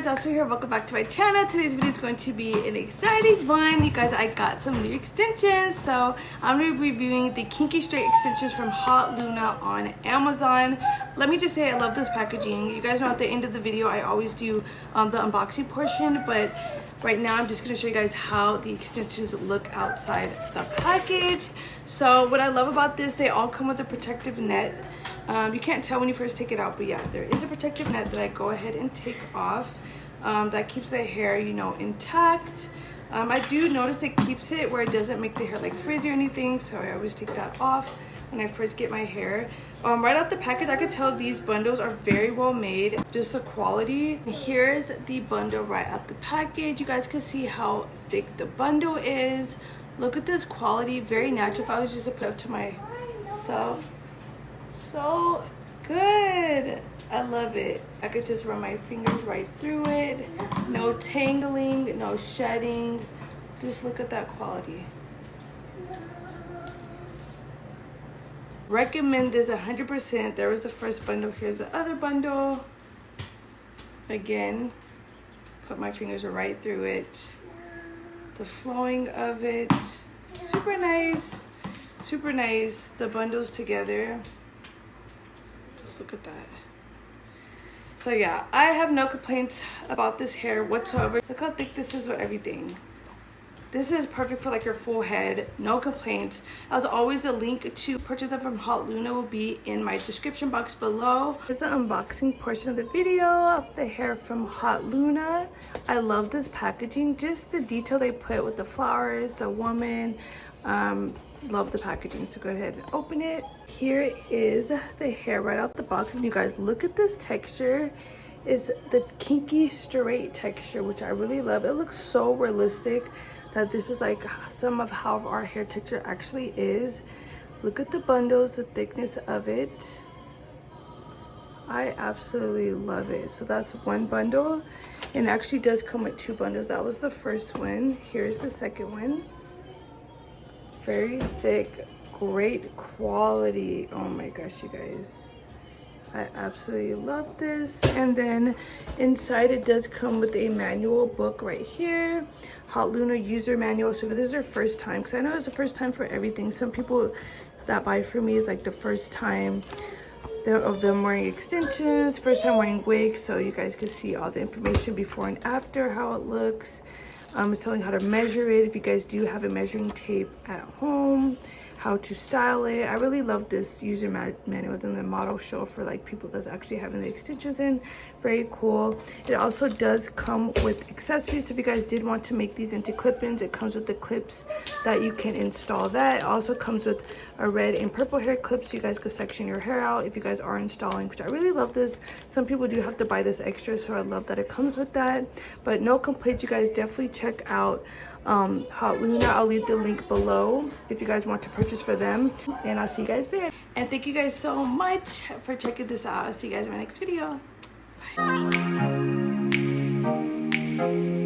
Dassah here. Welcome back to my channel. Today's video is going to be an exciting one. You guys, I got some new extensions. So I'm going to be reviewing the Kinky straight extensions from Hotluna on Amazon. Let me just say I love this packaging. You guys know at the end of the video I always do the unboxing portion, but right now I'm just going to show you guys how the extensions look outside the package. So what I love about this, they all come with a protective net. You can't tell when you first take it out, but yeah, there is a protective net that I go ahead and take off. That keeps the hair, you know, intact. I do notice it keeps it where it doesn't make the hair like frizzy or anything, so I always take that off when I first get my hair. Right out the package, I could tell these bundles are very well made, just the quality. Here's the bundle right out the package. You guys can see how thick the bundle is. Look at this quality, very natural. If I was just to put up to myself, so good. I love it. I could just run my fingers right through it. No tangling, no shedding. Just look at that quality. Recommend this 100%. There was the first bundle. Here's the other bundle. Again, put my fingers right through it. The flowing of it, super nice. Super nice. The bundles together. Just look at that. So yeah, I have no complaints about this hair whatsoever. Look how thick this is with everything. This is perfect for like your full head. No complaints. As always, the link to purchase them from Hotluna will be in my description box below. Here's the unboxing portion of the video of the hair from Hotluna. I love this packaging. Just the detail they put with the flowers, the woman. Love the packaging, so go ahead and open it. Here is the hair right out the box, and you guys look at this texture. Is the Kinky straight texture, which I really love. It looks so realistic that this is like some of how our hair texture actually is. Look at the bundles, the thickness of it. I absolutely love it. So that's one bundle, and it actually does come with two bundles. That was the first one. Here's the second one. Very thick, great quality. Oh my gosh, you guys, I absolutely love this. And then inside it does come with a manual book right here, Hotluna user manual. So if this is your first time, because I know it's the first time for everything, some people that buy from me is like the first time of them wearing extensions, first time wearing wigs, so you guys can see all the information before and after, how it looks. It's telling how to measure it if you guys do have a measuring tape at home, how to style it. I really love this user manual within the model show for like people that's actually having the extensions in. Very cool. It also does come with accessories. If you guys did want to make these into clip-ins, it comes with the clips that you can install. That it also comes with a red and purple hair clip, so you guys could section your hair out if you guys are installing, which I really love this. Some people do have to buy this extra, so I love that it comes with that. But no complaints. You guys definitely check out Hotluna. I'll leave the link below if you guys want to purchase for them, and I'll see you guys there. And thank you guys so much for checking this out. I'll see you guys in my next video. Bye.